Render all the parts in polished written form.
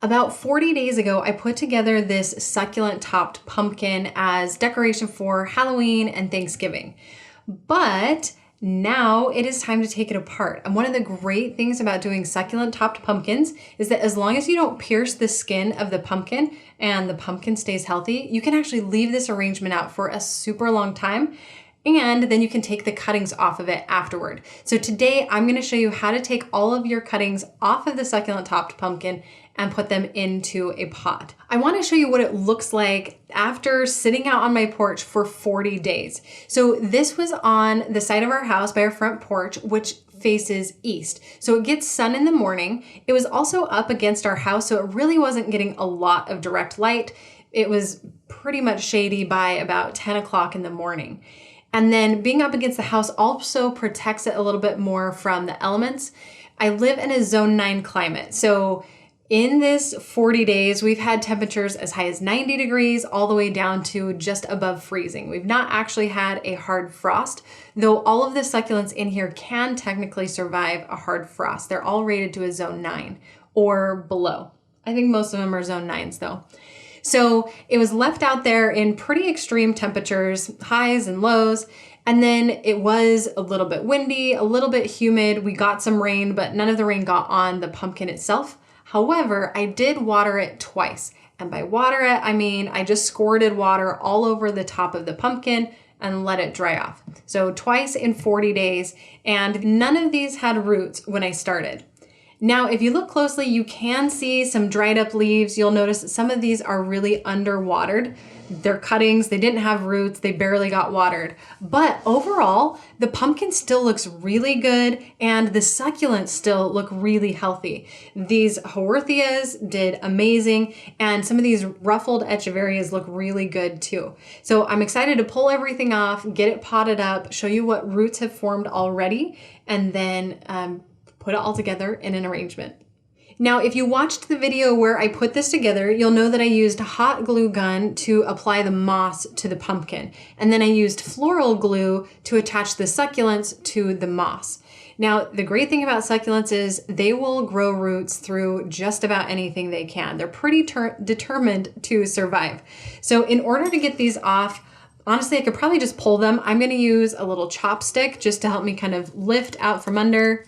About 40 days ago, I put together this succulent-topped pumpkin as decoration for Halloween and Thanksgiving. But now it is time to take it apart. And one of the great things about doing succulent-topped pumpkins is that as long as you don't pierce the skin of the pumpkin and the pumpkin stays healthy, you can actually leave this arrangement out for a super long time. And then you can take the cuttings off of it afterward. So today I'm going to show you how to take all of your cuttings off of the succulent-topped pumpkin and put them into a pot. I want to show you what it looks like after sitting out on my porch for 40 days. So this was on the side of our house by our front porch, which faces east. So it gets sun in the morning. It was also up against our house, so it really wasn't getting a lot of direct light. It was pretty much shady by about 10 o'clock in the morning. And then being up against the house also protects it a little bit more from the elements. I live in a zone 9 climate. So in this 40 days, we've had temperatures as high as 90 degrees all the way down to just above freezing. We've not actually had a hard frost, though all of the succulents in here can technically survive a hard frost. They're all rated to a zone 9 or below. I think most of them are zone 9s though. So it was left out there in pretty extreme temperatures, highs and lows. And then it was a little bit windy, a little bit humid. We got some rain, but none of the rain got on the pumpkin itself. However, I did water it twice. And by water it, I mean I just squirted water all over the top of the pumpkin and let it dry off. So twice in 40 days, and none of these had roots when I started. Now, if you look closely, you can see some dried up leaves. You'll notice that some of these are really underwatered. They're cuttings, they didn't have roots, they barely got watered. But overall, the pumpkin still looks really good and the succulents still look really healthy. These haworthias did amazing, and some of these ruffled echeverias look really good too. So I'm excited to pull everything off, get it potted up, show you what roots have formed already, and then put it all together in an arrangement. Now, if you watched the video where I put this together, you'll know that I used a hot glue gun to apply the moss to the pumpkin. And then I used floral glue to attach the succulents to the moss. Now, the great thing about succulents is they will grow roots through just about anything they can. They're pretty determined to survive. So in order to get these off, honestly, I could probably just pull them. I'm gonna use a little chopstick just to help me kind of lift out from under,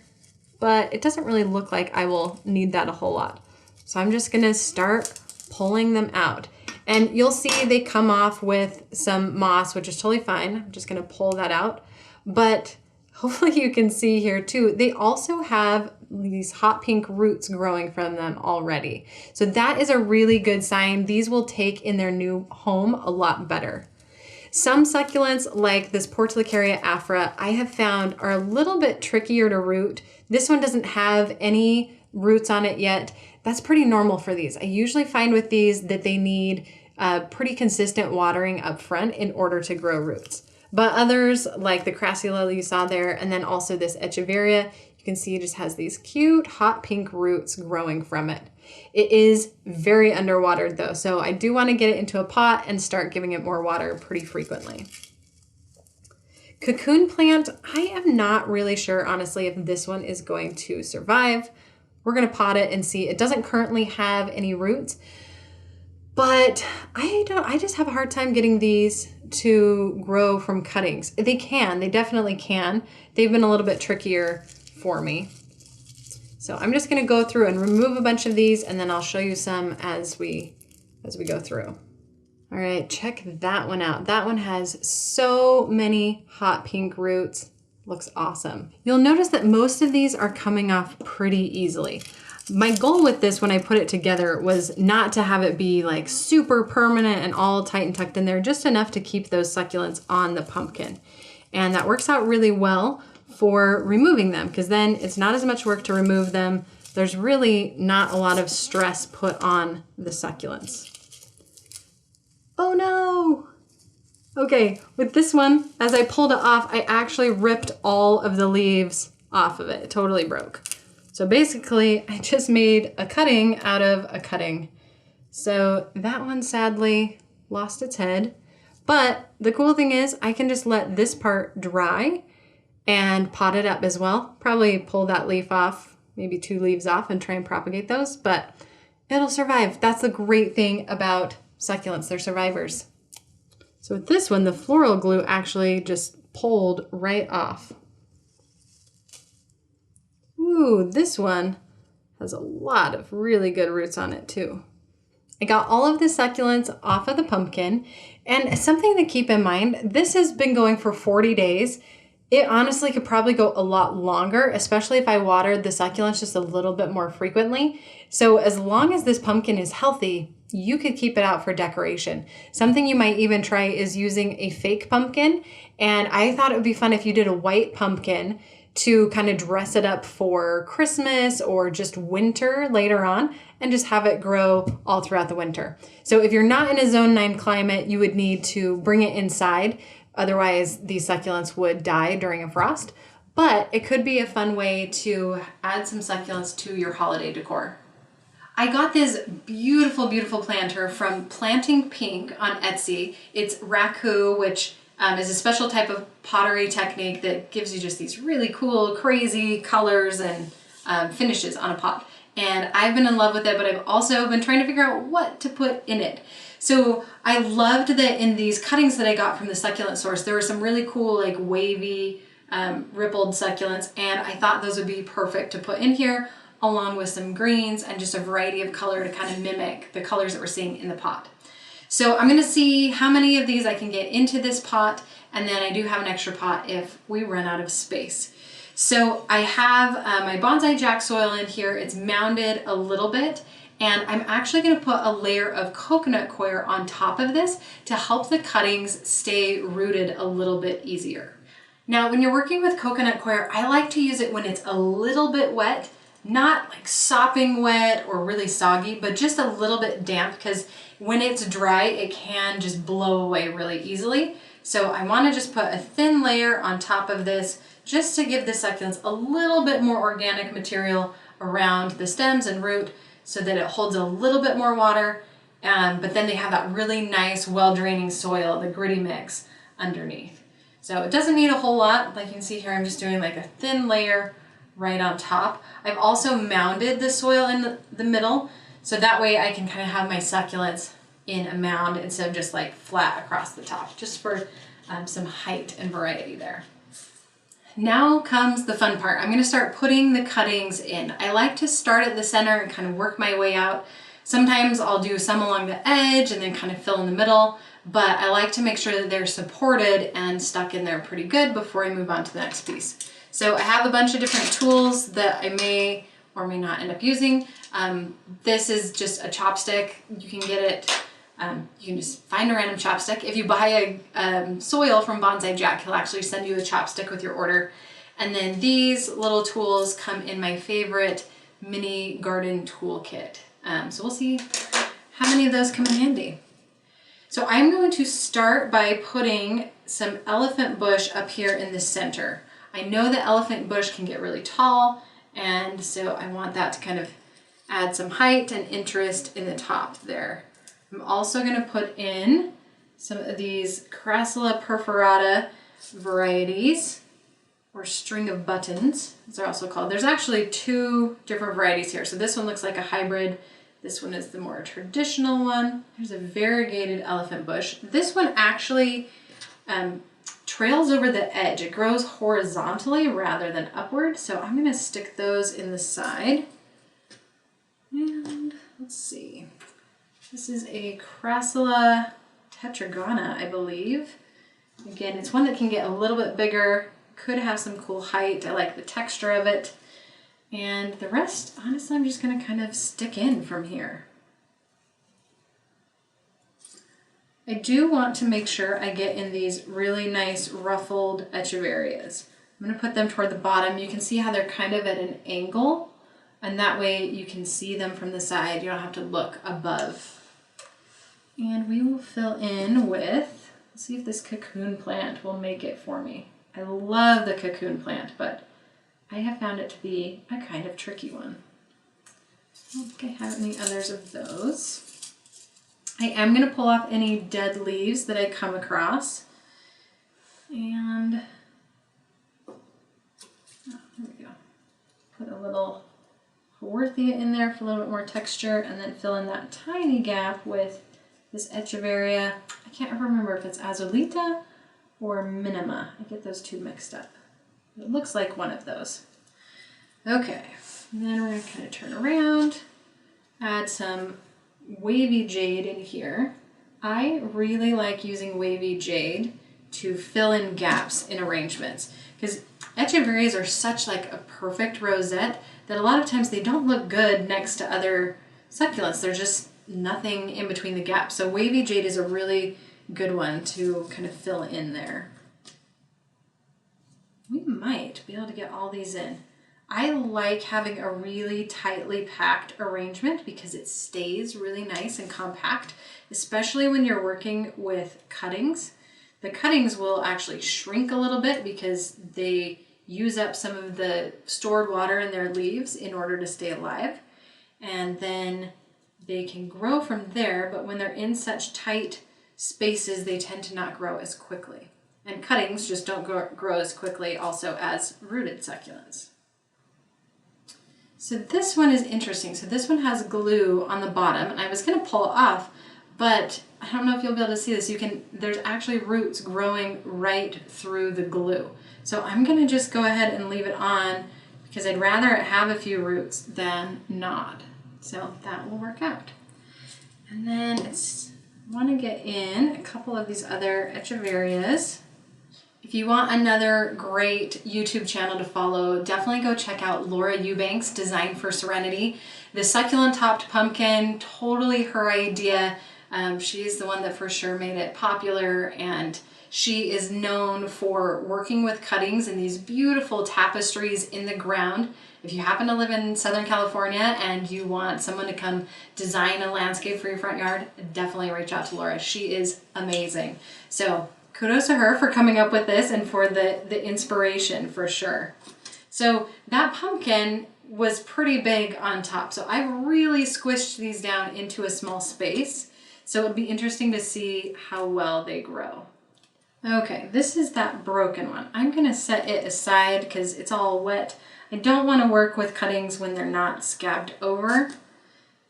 but it doesn't really look like I will need that a whole lot. So I'm just gonna start pulling them out. And you'll see they come off with some moss, which is totally fine. I'm just gonna pull that out. But hopefully you can see here too, they also have these hot pink roots growing from them already. So that is a really good sign. These will take in their new home a lot better. Some succulents, like this Portulacaria afra, I have found are a little bit trickier to root. This one doesn't have any roots on it yet. That's pretty normal for these. I usually find with these that they need pretty consistent watering up front in order to grow roots. But others, like the crassula you saw there, and then also this echeveria, you can see it just has these cute hot pink roots growing from it. It is very underwatered though, so I do want to get it into a pot and start giving it more water pretty frequently. Cocoon plant, I am not really sure, honestly, if this one is going to survive. We're going to pot it and see. It doesn't currently have any roots, but I just have a hard time getting these to grow from cuttings. They definitely can. They've been a little bit trickier for me. So I'm just going to go through and remove a bunch of these, and then I'll show you some as we go through. All right, check that one out. That one has so many hot pink roots. Looks awesome. You'll notice that most of these are coming off pretty easily. My goal with this when I put it together was not to have it be like super permanent and all tight and tucked in there, just enough to keep those succulents on the pumpkin. And that works out really well for removing them, because then it's not as much work to remove them. There's really not a lot of stress put on the succulents. Oh no! Okay, with this one, as I pulled it off, I actually ripped all of the leaves off of it. It totally broke. So basically, I just made a cutting out of a cutting. So that one sadly lost its head. But the cool thing is I can just let this part dry and pot it up as well. Probably pull that leaf off, maybe 2 leaves off, and try and propagate those. But it'll survive. That's the great thing about succulents. They're survivors. So with this one, the floral glue actually just pulled right off. Ooh, this one has a lot of really good roots on it too. I got all of the succulents off of the pumpkin, and something to keep in mind, this has been going for 40 days. It honestly could probably go a lot longer, especially if I watered the succulents just a little bit more frequently. So as long as this pumpkin is healthy, you could keep it out for decoration. Something you might even try is using a fake pumpkin. And I thought it would be fun if you did a white pumpkin to kind of dress it up for Christmas or just winter later on, and just have it grow all throughout the winter. So if you're not in a zone 9 climate, you would need to bring it inside. Otherwise, these succulents would die during a frost. But it could be a fun way to add some succulents to your holiday decor. I got this beautiful, beautiful planter from Planting Pink on Etsy. It's raku, which is a special type of pottery technique that gives you just these really cool, crazy colors and finishes on a pot. And I've been in love with it, but I've also been trying to figure out what to put in it. So I loved that in these cuttings that I got from the succulent source, there were some really cool, like wavy, rippled succulents, and I thought those would be perfect to put in here, along with some greens and just a variety of color to kind of mimic the colors that we're seeing in the pot. So I'm gonna see how many of these I can get into this pot, and then I do have an extra pot if we run out of space. So I have my bonsai jack soil in here. It's mounded a little bit, and I'm actually gonna put a layer of coconut coir on top of this to help the cuttings stay rooted a little bit easier. Now, when you're working with coconut coir, I like to use it when it's a little bit wet, not like sopping wet or really soggy, but just a little bit damp, because when it's dry, it can just blow away really easily. So I want to just put a thin layer on top of this just to give the succulents a little bit more organic material around the stems and root so that it holds a little bit more water, but then they have that really nice, well-draining soil, the gritty mix underneath. So it doesn't need a whole lot. Like you can see here, I'm just doing like a thin layer right on top. I've also mounded the soil in the middle, so that way I can kind of have my succulents in a mound instead of just like flat across the top, just for some height and variety there. Now comes the fun part. I'm going to start putting the cuttings in. I like to start at the center and kind of work my way out. Sometimes I'll do some along the edge and then kind of fill in the middle, but I like to make sure that they're supported and stuck in there pretty good before I move on to the next piece. So I have a bunch of different tools that I may or may not end up using. This is just a chopstick. You can get it, you can just find a random chopstick. If you buy a soil from Bonsai Jack, he'll actually send you a chopstick with your order. And then these little tools come in my favorite mini garden toolkit. So we'll see how many of those come in handy. So I'm going to start by putting some elephant bush up here in the center. I know the elephant bush can get really tall, and so I want that to kind of add some height and interest in the top there. I'm also going to put in some of these Crassula perforata varieties, or string of buttons, as they're also called. There's actually 2 different varieties here. So this one looks like a hybrid. This one is the more traditional one. There's a variegated elephant bush. This one actually trails over the edge. It grows horizontally rather than upward. So I'm going to stick those in the side. And let's see. This is a Crassula tetragona, I believe. Again, it's one that can get a little bit bigger, could have some cool height. I like the texture of it. And the rest, honestly, I'm just going to kind of stick in from here. I do want to make sure I get in these really nice ruffled echeverias. I'm going to put them toward the bottom. You can see how they're kind of at an angle, and that way you can see them from the side. You don't have to look above. And we will fill in with, let's see if this cocoon plant will make it for me. I love the cocoon plant, but I have found it to be a kind of tricky one. I don't think I have any others of those. I am going to pull off any dead leaves that I come across. And, oh, there we go. Put a little Haworthia in there for a little bit more texture, and then fill in that tiny gap with this Echeveria. I can't remember if it's Azulita or Minima. I get those two mixed up. It looks like one of those. Okay, and then we're gonna kind of turn around, add some wavy jade in here. I really like using wavy jade to fill in gaps in arrangements, because Echeverias are such like a perfect rosette that a lot of times they don't look good next to other succulents. There's just nothing in between the gaps. So wavy jade is a really good one to kind of fill in there. We might be able to get all these in. I like having a really tightly packed arrangement because it stays really nice and compact, especially when you're working with cuttings. The cuttings will actually shrink a little bit because they use up some of the stored water in their leaves in order to stay alive. And then they can grow from there, but when they're in such tight spaces, they tend to not grow as quickly. And cuttings just don't grow as quickly also as rooted succulents. So this one is interesting. So this one has glue on the bottom, and I was going to pull it off, but I don't know if you'll be able to see this. There's actually roots growing right through the glue. So I'm going to just go ahead and leave it on because I'd rather it have a few roots than not. So that will work out. And then I want to get in a couple of these other Echeverias. If you want another great YouTube channel to follow, definitely go check out Laura Eubanks' Design for Serenity. The succulent-topped pumpkin, totally her idea. She's the one that for sure made it popular, and she is known for working with cuttings and these beautiful tapestries in the ground. If you happen to live in Southern California and you want someone to come design a landscape for your front yard, definitely reach out to Laura. She is amazing. So kudos to her for coming up with this and for the inspiration for sure. So that pumpkin was pretty big on top. So I've really squished these down into a small space. So it'll be interesting to see how well they grow. Okay, this is that broken one. I'm gonna set it aside because it's all wet. I don't want to work with cuttings when they're not scabbed over.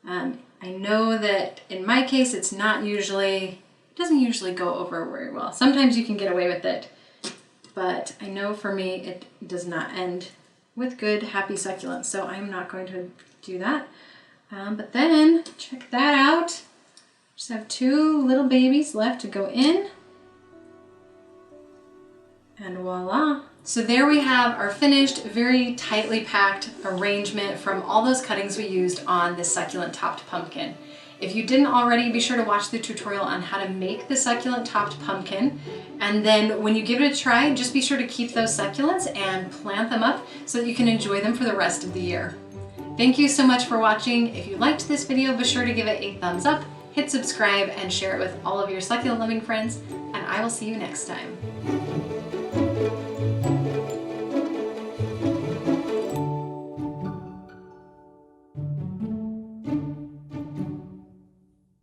I know that in my case, it doesn't usually go over very well. Sometimes you can get away with it, but I know for me, it does not end with good, happy succulents. So I'm not going to do that. But then check that out. Just have two little babies left to go in. And voila. So there we have our finished, very tightly packed arrangement from all those cuttings we used on this succulent-topped pumpkin. If you didn't already, be sure to watch the tutorial on how to make the succulent-topped pumpkin. And then when you give it a try, just be sure to keep those succulents and plant them up so that you can enjoy them for the rest of the year. Thank you so much for watching. If you liked this video, be sure to give it a thumbs up, hit subscribe, and share it with all of your succulent loving friends. And I will see you next time.